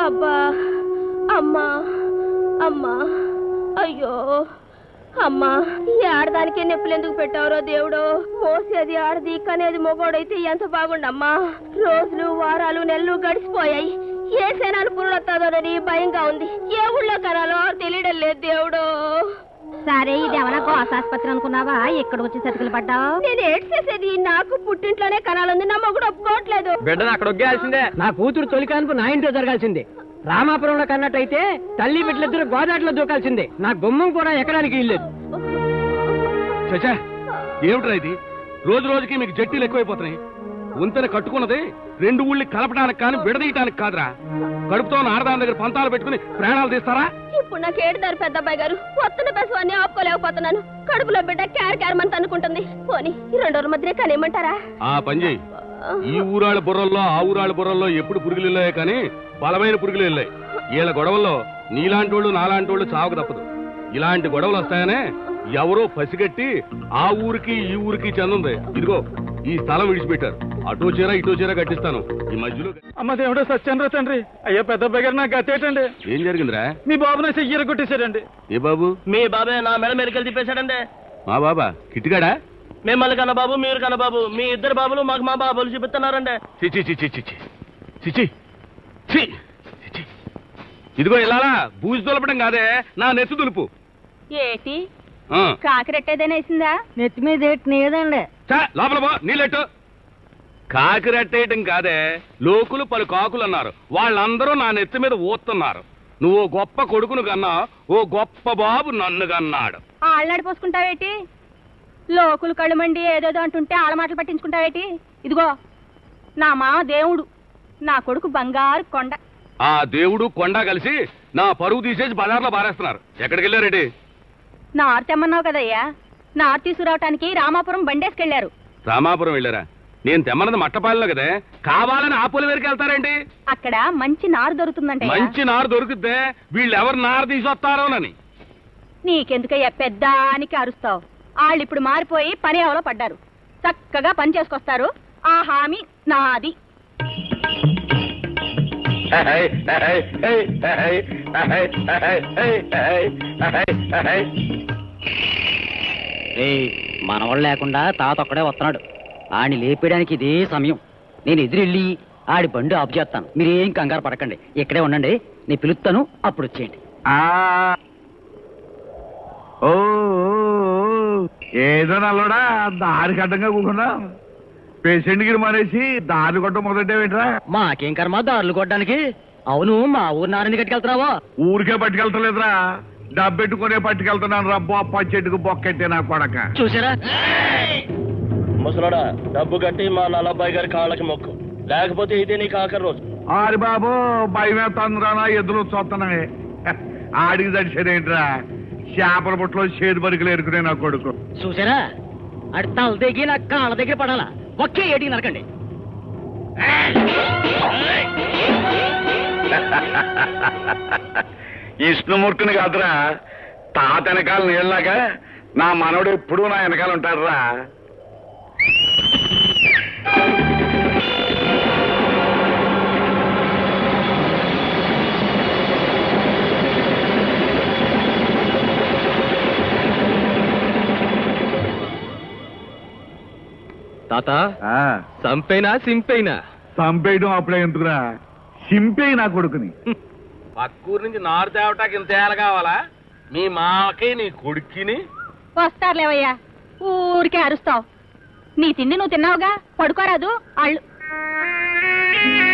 అబ్బా అమ్మా అమ్మా అయ్యో అమ్మా ఈ ఆడదానికి నొప్పులు ఎందుకు పెట్టావురో దేవుడు. మోసేది ఆడది కనేది మొగోడైతే ఎంత బాగుండమ్మా. రోజులు వారాలు నెలలు గడిచిపోయాయి. ఏ సేనాను పురుడొస్తాదోనని భయంగా ఉంది. ఏ ఊళ్ళో కనాలో తెలియడం లేదు దేవుడు. సరే ఇదేమన్నా గోసాసుపత్రి అనుకున్నావా? ఇక్కడ వచ్చి సతికిలు పడ్డావు. నేను ఏడ్ చేసేది నాకు పుట్టింట్లోనే కనాలుంది. నా మొగుడు ఒప్పుకోవట్లేదు. బిడ్డను అక్కడ ఒగ్గేయాల్సిందే. నా కూతురు తొలి కాన్పు నా ఇంట్లో జరగాల్సిందే. రామాపురంలో కన్నట్టయితే తల్లి బిడ్డలిద్దరు గోదాట్లో దూకాల్సిందే. నా గుమ్మం కూడా ఎక్కడానికి ఇల్లేదు. చచ్చా ఏమిట్రా ఇది? రోజు రోజుకి మీకు జట్టీలు ఎక్కువైపోతున్నాయి. వంతెన కట్టుకున్నది రెండు ఊళ్ళి కలపడానికి కానీ విడదీయటానికి కాదురా. కడుపుతో ఆడదాని దగ్గర పంతాలు పెట్టుకుని ప్రాణాలు తీస్తారా? ఇప్పుడు నాకు ఏడుదారు పెద్ద అబ్బాయి గారు. వస్తున్న బసవాన్ని ఆపుకోలేకపోతున్నాను. కడుపులో బిడ్డ క్యారమని అనుకుంటుంది. పోనీ ఈ 2 రోజుల మధ్య కనేమంటారా? ఆ పని చేయి. ఈ ఊరాళ్ళ బుర్రల్లో ఆ ఊరాళ్ళ బుర్రల్లో ఎప్పుడు పురుగులు వెళ్ళాయి కానీ బలమైన పురుగులు వెళ్ళాయి. వీళ్ళ గొడవల్లో నీలాంటోళ్ళు నాలాంటోళ్ళు చావకు తప్పదు. ఇలాంటి గొడవలు వస్తాయనే ఎవరో పసిగట్టి ఆ ఊరికి ఈ ఊరికి చెందుంది. ఇదిగో ఈ స్థలం విడిచిపెట్టారు. అటో చీర ఇటో చీర కట్టిస్తాను. ఈ మధ్యలో అమ్మ దేవుడో సత్యంద్ర తండ్రి. అయ్యో పెద్ద అబ్బాయి నాకు గతేటండి. ఏం జరిగిందిరా? మీ బాబునే చెయ్యర కొట్టేశాడండి. ఏ బాబు? మీ బాబే నా మెడ మెరికలు తిప్పేశాడండి. మా బాబా కిట్టిగాడా? మిమ్మల్ని కన్న బాబు మీరు కన్న బాబు మీ ఇద్దరు బాబులు మాకు మా బాబులు చూపిస్తున్నారండి. చిచి చిచి చిచి చిచి చి ఇదిగో ఇలాలా బూజు దులపడం కాదే, నా నెత్తి దులుపు. ఏటి కాకిరెట్టేదైనా వేసిందా? నెత్తి మీద నీదండి. లోపల పో, నీళ్ళెట్టు. కాకిరెట్టేయటం కాదే, లోకులు పలు కాకులు అన్నారు. వాళ్ళందరూ నా నెత్తి మీద ఊస్తున్నారు. నువ్వు గొప్ప కొడుకును కన్నా, ఓ గొప్ప బాబు నన్ను కన్నాడు. ఆళ్ళనాడు పోసుకుంటావేటి? లోకులు కళ్ళు మండి ఏదేదో అంటుంటే ఆళ్ళ మాటలు పట్టించుకుంటావేటి? ఇదిగో నా మామ దేవుడు, నా కొడుకు బంగారు కొండ. ఆ దేవుడు కొండ కలిసి నా పరువు తీసేసి బజార్లో పారేస్తున్నారు. ఎక్కడికి వెళ్ళారేటి? నారు తెమ్మన్నావు కదయ్యా. నారు తీసుకురావటానికి రామాపురం బండేసుకెళ్లారు. రామాపురం వెళ్ళారా? నేను తెమ్మన్నది మట్టపాలలో కదే, కావాలని ఆపుల వరకు వెళ్తారేంటి? అక్కడ మంచి నారు దొరుకుతుందంట. మంచి నారు దొరికితే వీళ్ళు ఎవరు నారు తీసుకొస్తారోనని. నీకెందుకయ్యా పెద్దానికి అరుస్తావు? వాళ్ళు ఇప్పుడు మారిపోయి పని ఎవరో పడ్డారు. చక్కగా పని చేసుకొస్తారు. ఆ హామీ నాది. మనవాళ్ళు లేకుండా తాత ఒక్కడే వస్తున్నాడు. ఆడిని లేపేయడానికి ఇదే సమయం. నేను ఎదురెళ్ళి ఆడి బండి ఆపు చేస్తాను. మీరేం కంగారు పడకండి, ఇక్కడే ఉండండి. నేను పిలుస్తాను, అప్పుడు వచ్చేయండి. ఏదో నల్లడా దారి కట్టంగా కూకున్నా పేషెంట్ గిరి మానేసి దారి కొట్ట మొదలెట్టేవేంట్రా? మాకేం కర్మ దారులు కొట్టడానికి. అవును, మా ఊరు నారని కట్టుకెళ్తున్నావా? ఊరికే పట్టుకెళ్తలేదురా, డబ్బెట్టుకునే పట్టుకెళ్తున్నాను రా. బొప్ప చెట్టుకు బొక్కెట్టే నా కొడక. చూసారా ముసలోడా, డబ్బు కట్టి మా నల్లబ్బాయి గారి కాళ్ళకి మొక్కు, లేకపోతే ఇదే నీకు ఆఖరి రోజు. ఆరి బాబు భయమే తంద్రానా, ఎద్దులు చూస్తున్నాయి. ఆడికి దడిచేదేంట్రా? చేపల బుట్టలో చేతి బరికలు ఎరుకునే నా కొడుకు. చూసారా, ఆడి తల దిగి నా కాళ్ళ దగ్గర పడాలా. ఒకే ఏటికి నరకండి. విష్ణుమూర్తిని కాదురా, తాత వెనకాల నీళ్ళలాగా నా మనవడు ఎప్పుడూ నా వెనకాల ఉంటాడురా. తాత సంపైనా సింపైనా? చంపేయడం అప్పుడే ఎందుకురా, సింపేయి నా కొడుకుని. పక్కూరు నుంచి నారు తేవటానికి ఇంత ఏళ్ళ కావాలా? మీ మాకే నీ కొడుక్కిని వస్తారులేవయ్యా, ఊరికే అరుస్తావు. నీ తిండి నువ్వు తిన్నావుగా, పడుకోరాదు.